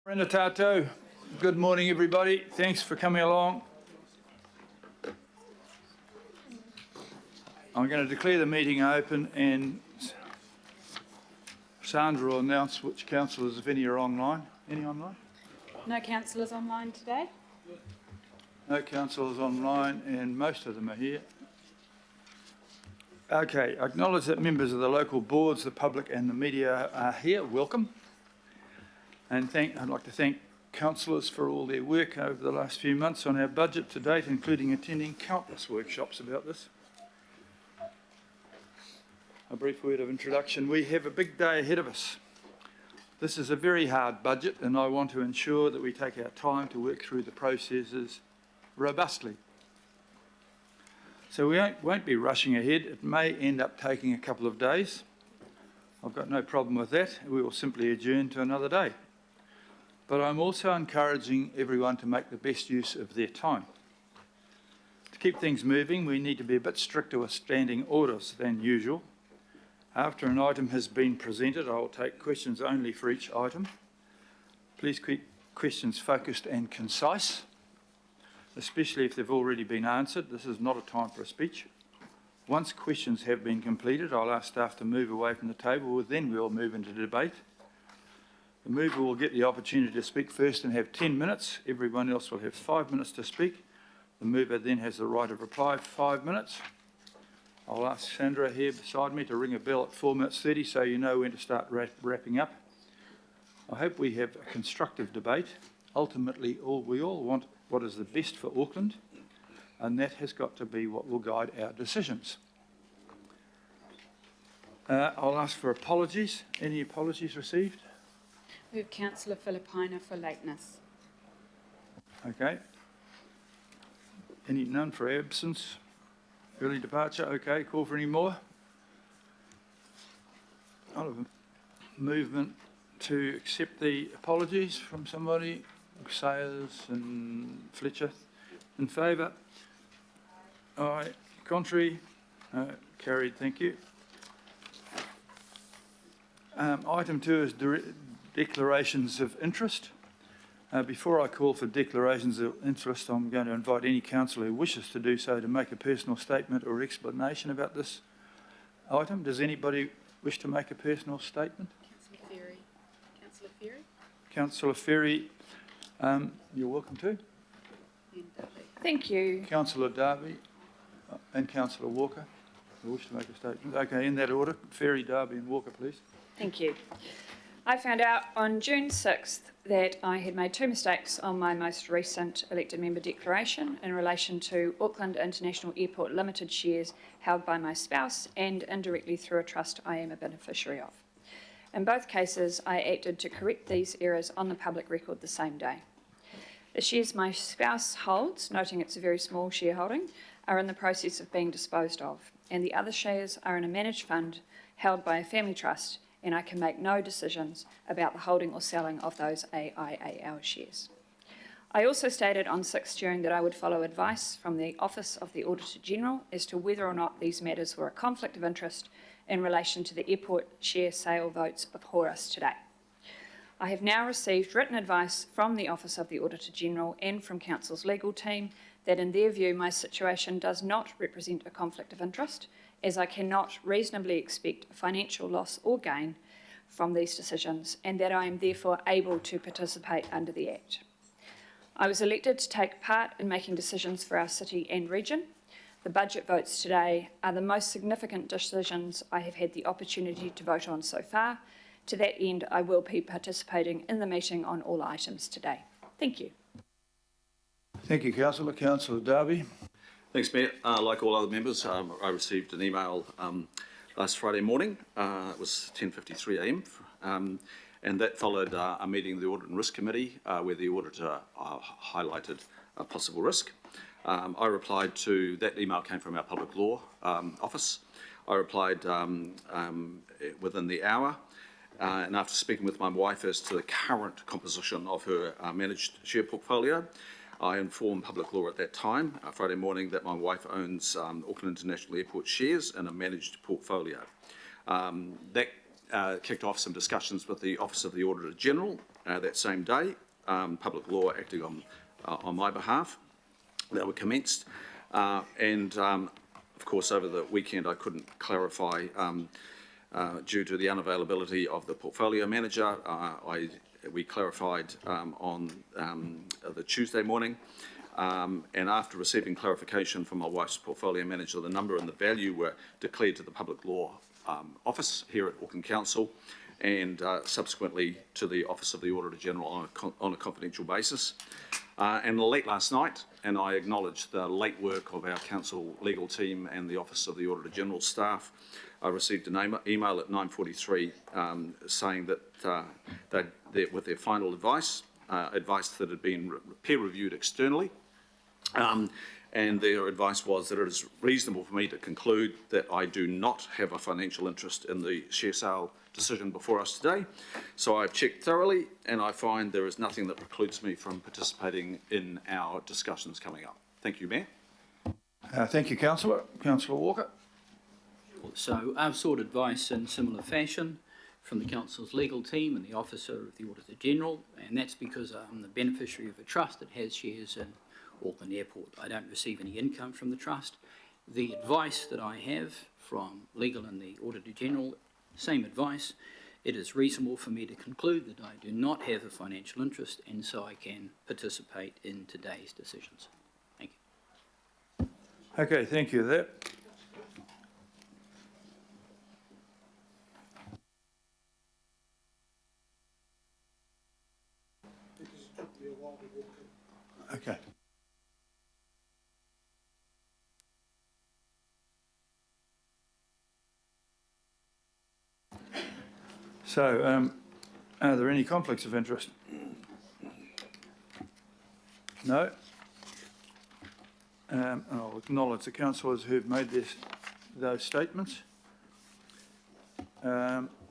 Rena tātou. Good morning, everybody. Thanks for coming along. I'm going to declare the meeting open, and Sandra will announce which councillors, if any, are online. Any online? No councillors online today. No councillors online, and most of them are here. Okay, I acknowledge that members of the local boards, the public and the media are here. Welcome. And I'd like to thank councillors for all their work over the last few months on our budget to date, including attending countless workshops about this. A brief word of introduction. We have a big day ahead of us. This is a very hard budget, and I want to ensure that we take our time to work through the processes robustly. So we won't be rushing ahead. It may end up taking a couple of days. I've got no problem with that. We will simply adjourn to another day. But I'm also encouraging everyone to make the best use of their time. To keep things moving, we need to be a bit stricter with standing orders than usual. After an item has been presented, I will take questions only for each item. Please keep questions focused and concise, especially if they've already been answered. This is not a time for a speech. Once questions have been completed, I'll ask staff to move away from the table, then we'll move into debate. The mover will get the opportunity to speak first and have 10 minutes. Everyone else will have 5 minutes to speak. The mover then has the right of reply for 5 minutes. I'll ask Sandra here beside me to ring a bell at 4 minutes 30 so you know when to start wrapping up. I hope we have a constructive debate. Ultimately, we all want what is the best for Auckland, and that has got to be what will guide our decisions. I'll ask for apologies. Any apologies received? We have Councillor Filipina for lateness. Okay. None for absence? Early departure? Okay. Call for any more? I'll have a movement to accept the apologies from somebody. Sayers and Fletcher in favour? Aye. Contrary? Carried. Thank you. Item 2 is declarations of interest. Before I call for declarations of interest, I'm going to invite any councillor who wishes to do so to make a personal statement or explanation about this item. Does anybody wish to make a personal statement? Councillor Ferry. Councillor Ferry? Councillor Ferry, you're welcome to. Thank you. Councillor Darby and Councillor Walker, who wish to make a statement. Okay, in that order. Ferry, Darby and Walker, please. Thank you. I found out on June 6th that I had made 2 mistakes on my most recent elected member declaration in relation to Auckland International Airport Limited shares held by my spouse and indirectly through a trust I am a beneficiary of. In both cases, I acted to correct these errors on the public record the same day. The shares my spouse holds, noting it's a very small shareholding, are in the process of being disposed of, and the other shares are in a managed fund held by a family trust, and I can make no decisions about the holding or selling of those AIAL shares. I also stated on 6 June that I would follow advice from the Office of the Auditor-General as to whether or not these matters were a conflict of interest in relation to the airport share sale votes before us today. I have now received written advice from the Office of the Auditor-General and from Council's legal team that in their view my situation does not represent a conflict of interest, as I cannot reasonably expect a financial loss or gain from these decisions, and that I am therefore able to participate under the Act. I was elected to take part in making decisions for our city and region. The budget votes today are the most significant decisions I have had the opportunity to vote on so far. To that end, I will be participating in the meeting on all items today. Thank you. Thank you, Councillor. Councillor Darby. Thanks, Mayor. Like all other members, I received an email last Friday morning. It was 10:53 a.m. And that followed a meeting of the Audit and Risk Committee where the auditor highlighted a possible risk. I replied to that email. Came from our public law office. I replied within the hour, and after speaking with my wife as to the current composition of her managed share portfolio, I informed Public Law at that time, Friday morning, that my wife owns Auckland International Airport shares in a managed portfolio. That kicked off some discussions with the Office of the Auditor General that same day, public law acting on my behalf. They were commenced, and of course over the weekend I couldn't clarify due to the unavailability of the portfolio manager. We clarified on the Tuesday morning, and after receiving clarification from my wife's portfolio manager, the number and the value were declared to the Public Law Office here at Auckland Council, and subsequently to the Office of the Auditor General on a confidential basis. And late last night, and I acknowledge the late work of our council legal team and the Office of the Auditor General staff, I received an email at 9:43 saying that with their final advice that had been peer reviewed externally, and their advice was that it is reasonable for me to conclude that I do not have a financial interest in the share sale decision before us today. So I've checked thoroughly, and I find there is nothing that precludes me from participating in our discussions coming up. Thank you, Mayor. Thank you, Councillor. Councillor Walker. So I've sought advice in similar fashion from the Council's legal team and the Officer of the Auditor General, and that's because I'm the beneficiary of a trust that has shares in Auckland Airport. I don't receive any income from the trust. The advice that I have from legal and the Auditor General, same advice. It is reasonable for me to conclude that I do not have a financial interest, and so I can participate in today's decisions. Thank you. Okay, thank you. That. Okay. So, are there any conflicts of interest? No. And I'll acknowledge the councillors who've made those statements.